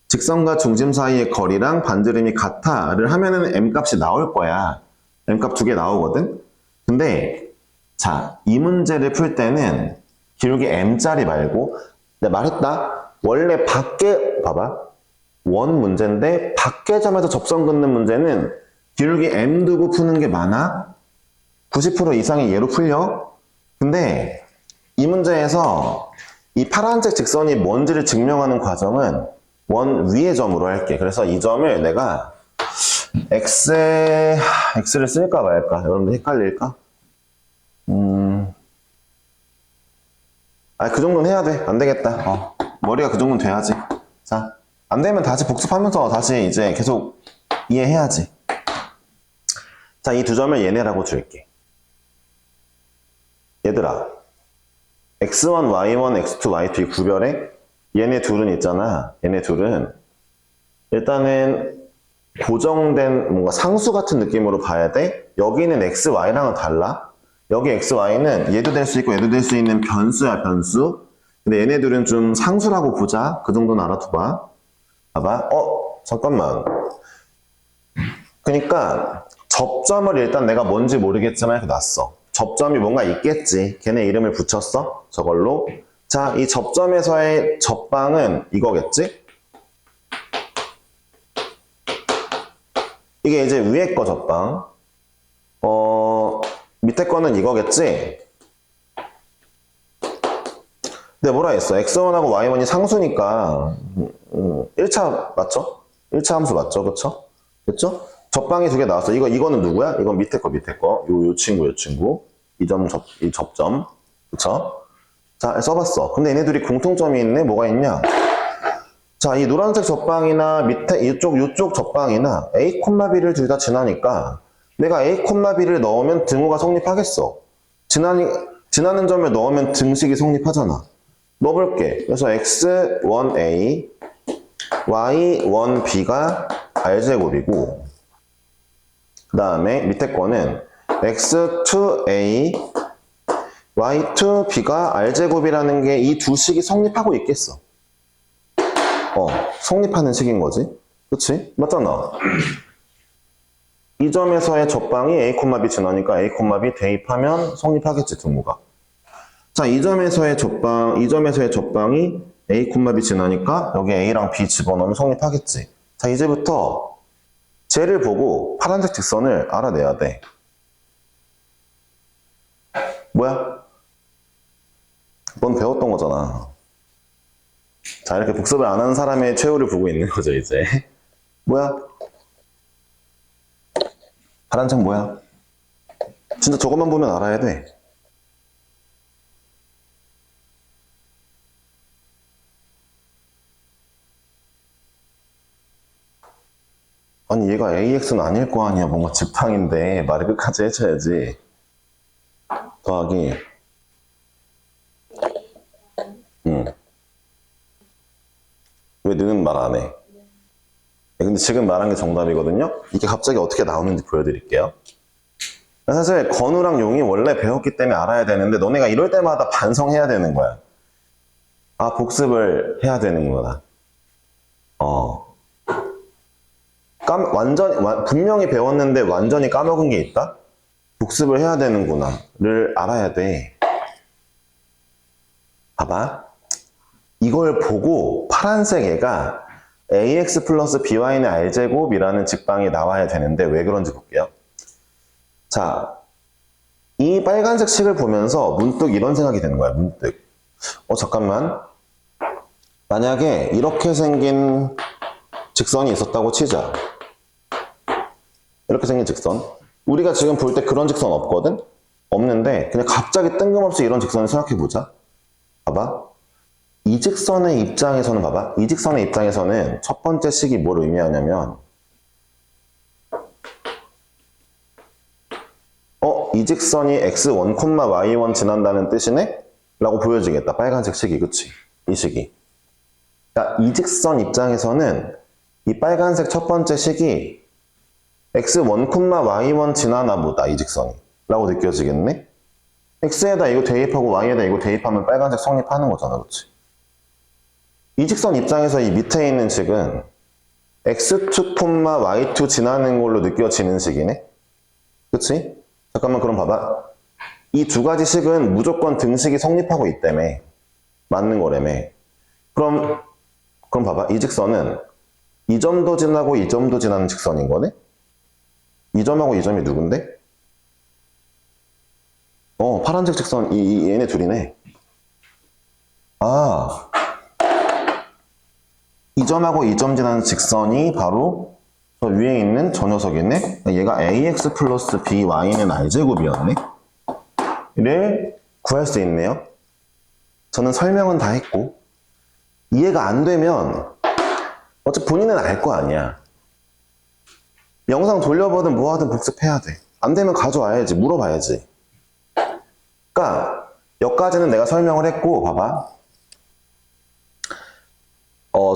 직선과 중심 사이의 거리랑 반지름이 같아를 하면은 m값이 나올 거야. m값 2개 나오거든? 근데 자, 이 문제를 풀 때는 길게 m자리 말고 내가 말했다. 원래 밖에 봐봐. 원 문제인데 밖의 점에서 접선 긋는 문제는 길게 m 두고 푸는 게 많아. 90% 이상이 얘로 풀려. 근데 이 문제에서 이 파란색 직선이 뭔지를 증명하는 과정은 원 위의 점으로 할게. 그래서 이 점을 내가 x를 쓸까 말까? 여러분들 헷갈릴까? 그 정도는 해야 돼. 안 되겠다. 머리가 그 정도는 돼야지. 자, 안 되면 다시 복습하면서 다시 이제 계속 이해해야지. 자, 이 두 점을 얘네라고 줄게. 얘들아, x1, y1, x2, y2 이 구별해? 얘네 둘은 있잖아. 얘네 둘은 일단은 고정된 뭔가 상수 같은 느낌으로 봐야 돼. 여기는 x, y랑은 달라. 여기 x, y는 얘도 될 수 있고 얘도 될 수 있는 변수야, 변수. 근데 얘네들은 좀 상수라고 보자. 그 정도는 알아둬봐. 봐봐. 잠깐만. 그러니까 접점을 일단 내가 뭔지 모르겠지만 이렇게 놨어. 접점이 뭔가 있겠지. 걔네 이름을 붙였어. 저걸로. 자, 이 접점에서의 접방은 이거겠지? 이게 이제 위에 거 접방. 밑에 거는 이거겠지? 근데 뭐라 했어? x1하고 y1이 상수니까 1차 맞죠? 1차 함수 맞죠? 그쵸? 그쵸? 접방이 두 개 나왔어. 이거는 누구야? 이건 밑에 거, 밑에 거. 요 친구. 이 접점. 그쵸? 자, 써봤어. 근데 얘네들이 공통점이 있네? 뭐가 있냐? 자, 이 노란색 접방이나 밑에 이쪽 접방이나 A, B를 둘 다 지나니까 내가 A, B를 넣으면 등호가 성립하겠어. 지나는 점을 넣으면 등식이 성립하잖아. 넣어볼게. 그래서 x1a, y1b가 r제곱이고 그 다음에 밑에 거는 x2a, y2b가 r제곱이라는 게 이 두 식이 성립하고 있겠어. 성립하는 식인 거지. 그치? 맞잖아. 이 점에서의 접방이 a, b 지나니까 a, b 대입하면 성립하겠지, 등호가. 자, 이 점에서의 접방이 a, b 지나니까 여기 a랑 b 집어넣으면 성립하겠지. 자, 이제부터 쟤를 보고 파란색 직선을 알아내야 돼. 뭐야? 넌 배웠던 거잖아. 자, 이렇게 복습을 안 하는 사람의 최후를 보고 있는 거죠, 이제. 뭐야? 파란색 뭐야? 진짜 저것만 보면 알아야 돼. 아니, 얘가 AX는 아닐 거 아니야. 뭔가 집항인데 말을 끝까지 해줘야지. 더하기. 왜 너는 말 안 해? 근데 지금 말한 게 정답이거든요? 이게 갑자기 어떻게 나오는지 보여드릴게요. 사실 건우랑 용이 원래 배웠기 때문에 알아야 되는데 너네가 이럴 때마다 반성해야 되는 거야. 아, 복습을 해야 되는구나. 분명히 배웠는데 완전히 까먹은 게 있다? 복습을 해야 되는구나를 알아야 돼. 봐봐. 이걸 보고 파란색 애가 ax 플러스 by는 r제곱이라는 직방이 나와야 되는데 왜 그런지 볼게요. 자, 이 빨간색 식을 보면서 문득 이런 생각이 드는 거야. 문득. 잠깐만. 만약에 이렇게 생긴 직선이 있었다고 치자. 이렇게 생긴 직선. 우리가 지금 볼 때 그런 직선 없거든? 없는데 그냥 갑자기 뜬금없이 이런 직선을 생각해보자. 봐봐. 이 직선의 입장에서는 봐봐. 이 직선의 입장에서는 첫 번째 식이 뭘 의미하냐면 이 직선이 x1, y1 지난다는 뜻이네? 라고 보여지겠다. 빨간색 식이, 그치? 이 식이. 그러니까 이 직선 입장에서는 이 빨간색 첫 번째 식이 x1, y1 지나나 보다, 이 직선이. 라고 느껴지겠네? x에다 이거 대입하고 y에다 이거 대입하면 빨간색 성립하는 거잖아, 그치? 이 직선 입장에서 이 밑에 있는 식은 x2, y2 지나는 걸로 느껴지는 식이네? 그치? 잠깐만, 그럼 봐봐. 이 두 가지 식은 무조건 등식이 성립하고 있다며. 맞는 거라며. 그럼 봐봐. 이 직선은 이 점도 지나고 이 점도 지나는 직선인 거네? 이 점하고 이 점이 누군데? 파란색 직선, 얘네 둘이네. 아. 이 점하고 이 점 지나는 직선이 바로 저 위에 있는 저 녀석이네? 얘가 ax 플러스 by는 r제곱이었네? 를 구할 수 있네요. 저는 설명은 다 했고 이해가 안 되면 어차피 본인은 알 거 아니야. 영상 돌려보든 뭐하든 복습해야 돼. 안 되면 가져와야지. 물어봐야지. 그러니까 여기까지는 내가 설명을 했고 봐봐.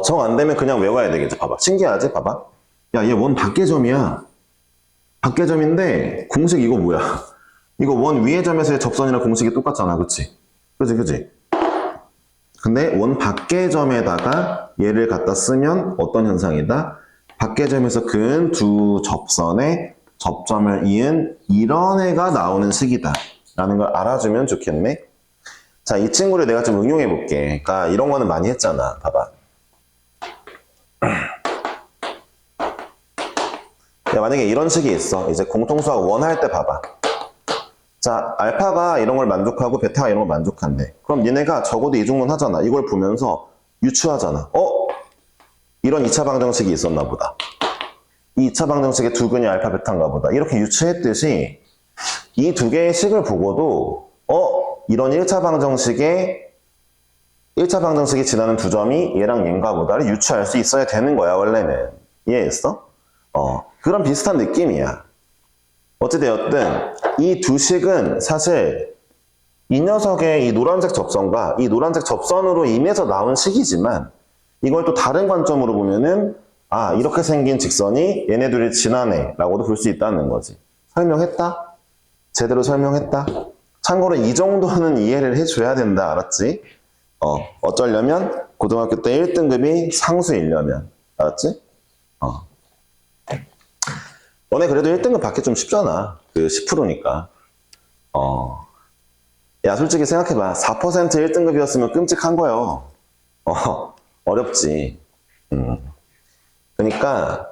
정 안 되면 그냥 외워야 되겠지. 봐봐. 신기하지? 봐봐. 야, 얘 원 밖의 점이야. 밖의 점인데 공식 이거 뭐야? 이거 원 위의 점에서의 접선이랑 공식이 똑같잖아. 그치? 그치? 근데 원 밖의 점에다가 얘를 갖다 쓰면 어떤 현상이다? 밖의 점에서 그은 두 접선의 접점을 이은 이런 애가 나오는 식이다 라는 걸 알아주면 좋겠네. 자, 이 친구를 내가 좀 응용해 볼게. 그러니까 이런 거는 많이 했잖아. 봐봐. 야, 만약에 이런 식이 있어. 이제 공통수학 원 할 때 봐봐. 자, 알파가 이런 걸 만족하고 베타가 이런 걸 만족한대. 그럼 얘네가 적어도 이중론 하잖아. 이걸 보면서 유추하잖아. 이런 2차 방정식이 있었나 보다. 이 2차 방정식의 두 근이 알파 베타인가 보다. 이렇게 유추했듯이 이 두 개의 식을 보고도 이런 1차 방정식이 지나는 두 점이 얘랑 얘인가 보다를 유추할 수 있어야 되는 거야, 원래는. 이해했어? 그런 비슷한 느낌이야. 어찌되었든 이 두 식은 사실 이 녀석의 이 노란색 접선과 이 노란색 접선으로 인해서 나온 식이지만 이걸 또 다른 관점으로 보면은 이렇게 생긴 직선이 얘네 둘이 지나네 라고도 볼 수 있다는 거지. 설명했다? 제대로 설명했다? 참고로 이 정도는 이해를 해줘야 된다. 알았지? 어쩌려면 고등학교 때 1등급이 상수이려면. 알았지? 너네 그래도 1등급 받기 좀 쉽잖아. 그 10%니까. 야, 솔직히 생각해봐. 4% 1등급이었으면 끔찍한 거요. 어렵지. 그러니까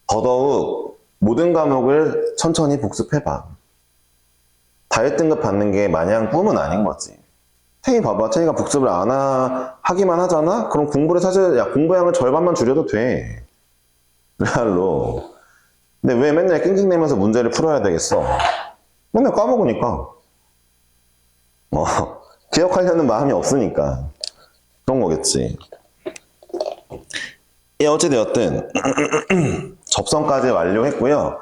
더더욱 모든 과목을 천천히 복습해봐. 다 1등급 받는 게 마냥 꿈은 아닌 거지. 태희 봐봐. 태희가 복습을 하기만 하잖아? 그럼 공부를 사실, 공부량을 절반만 줄여도 돼. 레알로. 근데 왜 맨날 낑낑대면서 문제를 풀어야 되겠어? 맨날 까먹으니까. 기억하려는 마음이 없으니까. 그런 거겠지. 어찌되었든, 접선까지 완료했고요.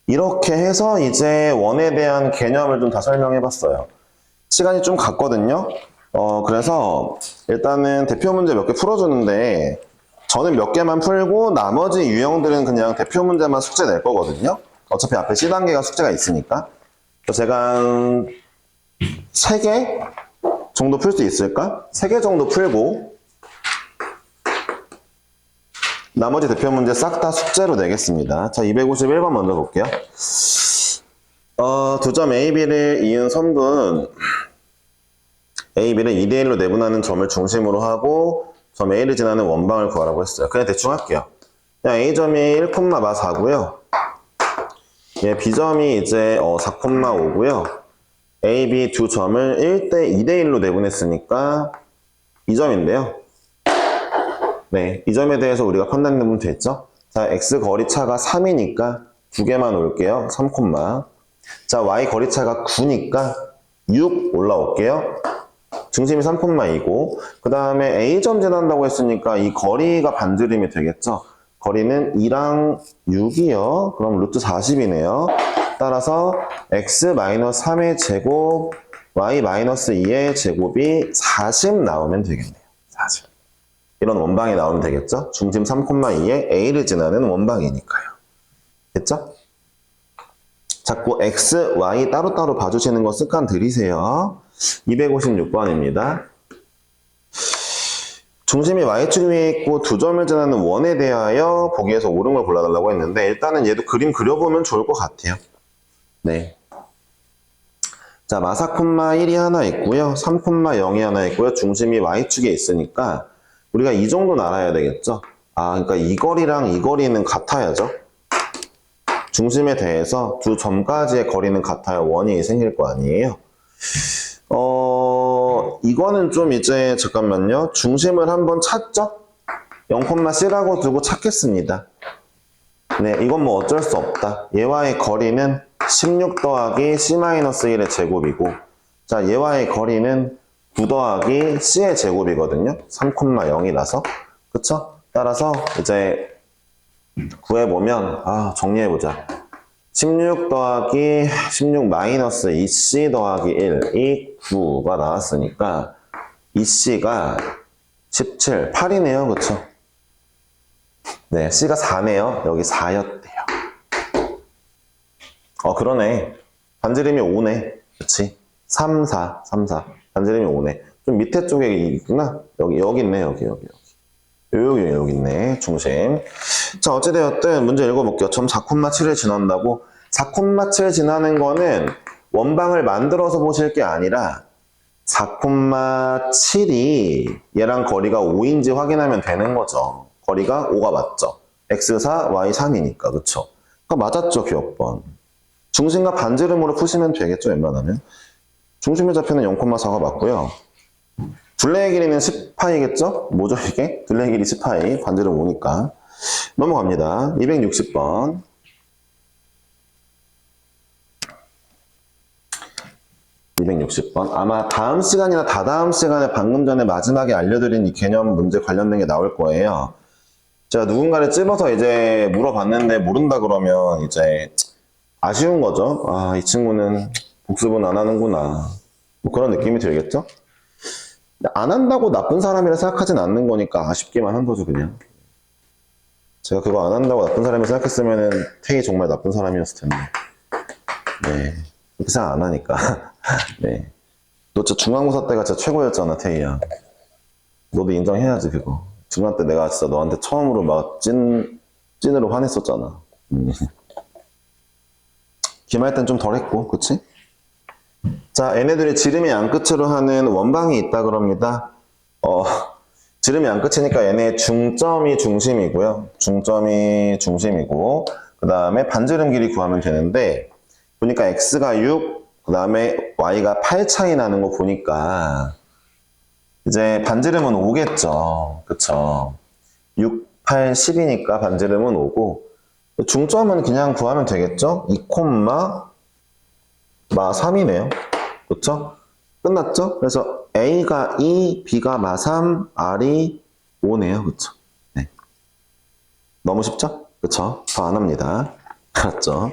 이렇게 해서 이제 원에 대한 개념을 좀 다 설명해봤어요. 시간이 좀 갔거든요. 그래서 일단은 대표 문제 몇 개 풀어주는데, 저는 몇 개만 풀고 나머지 유형들은 그냥 대표 문제만 숙제 낼 거거든요. 어차피 앞에 C단계가 숙제가 있으니까. 제가 한 3개 정도 풀 수 있을까? 3개 정도 풀고 나머지 대표 문제 싹 다 숙제로 내겠습니다. 자, 251번 먼저 볼게요. 두 점 A, B를 이은 선분 A, B를 2대1로 내분하는 점을 중심으로 하고 점 A를 지나는 원방을 구하라고 했어요. 그냥 대충 할게요. 그냥 A점이 1,4고요. B점이 이제 4,5고요. A, B 두 점을 2대1로 내분했으니까 2점인데요. 네, 이 점에 대해서 우리가 판단해보면 됐죠? 자, X 거리차가 3이니까 두 개만 올게요. 3, 자, Y 거리차가 9니까 6 올라올게요. 중심이 3,2고 그 다음에 A점 지난다고 했으니까 이 거리가 반지름이 되겠죠? 거리는 2랑 6이요. 그럼 루트 40이네요. 따라서 x-3의 제곱, y-2의 제곱이 40 나오면 되겠네요. 40. 이런 원방이 나오면 되겠죠? 중심 3,2에 A를 지나는 원방이니까요. 됐죠? 자꾸 x, y 따로따로 봐주시는 거 습관 들이세요. 256번입니다. 중심이 y축 위에 있고 두 점을 지나는 원에 대하여 보기에서 옳은 걸 골라달라고 했는데 일단은 얘도 그림 그려보면 좋을 것 같아요. 네. 자, 마사 콤마 1이 하나 있고요. 3,0이 하나 있고요. 중심이 y축에 있으니까 우리가 이 정도는 알아야 되겠죠? 그러니까 이 거리랑 이 거리는 같아야죠. 중심에 대해서 두 점까지의 거리는 같아야 원이 생길 거 아니에요? 이거는 좀 이제 잠깐만요. 중심을 한번 찾죠? 0,C라고 두고 찾겠습니다. 네, 이건 뭐 어쩔 수 없다. 얘와의 거리는 16 더하기 C-1의 제곱이고 자, 얘와의 거리는 9 더하기 C의 제곱이거든요. 3,0이라서. 그쵸? 따라서 이제 구해보면 정리해보자. 16 더하기 16 마이너스 2c 더하기 1이 9가 나왔으니까 2c가 17, 8이네요. 그쵸? 네, c가 4네요. 여기 4였대요. 그러네. 반지름이 5네. 그치? 3, 4, 3, 4. 반지름이 5네. 좀 밑에 쪽에 있구나. 여기 있네. 여기 있네. 중심. 자, 어찌되었든 문제 읽어볼게요. 점 4,7을 지난다고. 4,7 지나는 거는 원방을 만들어서 보실 게 아니라 4,7이 얘랑 거리가 5인지 확인하면 되는 거죠. 거리가 5가 맞죠. x4, y3이니까. 그쵸? 그러니까 맞았죠, 기억번. 중심과 반지름으로 푸시면 되겠죠, 웬만하면. 중심의 좌표는 0,4가 맞고요. 둘레의 길이는 10파이겠죠? 뭐죠, 이게? 둘레의 길이 10파이, 반지름 5니까. 넘어갑니다. 260번. 260번. 아마 다음 시간이나 다다음 시간에 방금 전에 마지막에 알려드린 이 개념 문제 관련된 게 나올 거예요. 제가 누군가를 찝어서 이제 물어봤는데 모른다 그러면 이제 아쉬운 거죠. 아, 이 친구는 복습은 안 하는구나. 뭐 그런 느낌이 들겠죠? 안 한다고 나쁜 사람이라 생각하진 않는 거니까 아쉽기만 한 거죠, 그냥. 제가 그거 안 한다고 나쁜 사람이 생각했으면은 태희 정말 나쁜 사람이었을 텐데. 네. 그렇게 생각 안 하니까. 네. 너 진짜 중간고사 때가 진짜 최고였잖아, 태희야. 너도 인정해야지, 그거. 중간 때 내가 진짜 너한테 처음으로 막 찐으로 화냈었잖아. 기말 땐 좀 덜 했고, 그치? 자, 얘네들이 지름의 양끝으로 하는 원방이 있다 그럽니다. 지름의 양끝이니까 얘네 중점이 중심이고요. 중점이 중심이고, 그 다음에 반지름 길이 구하면 되는데, 보니까 x가 6, 그 다음에 y가 8 차이 나는 거 보니까, 이제 반지름은 5겠죠. 그쵸? 6, 8, 10이니까 반지름은 5고, 중점은 그냥 구하면 되겠죠? 2,3이네요. 그쵸? 끝났죠? 그래서 A가 2, B가 3, R이 5네요. 그쵸? 네. 너무 쉽죠? 그쵸? 더 안 합니다. 알았죠?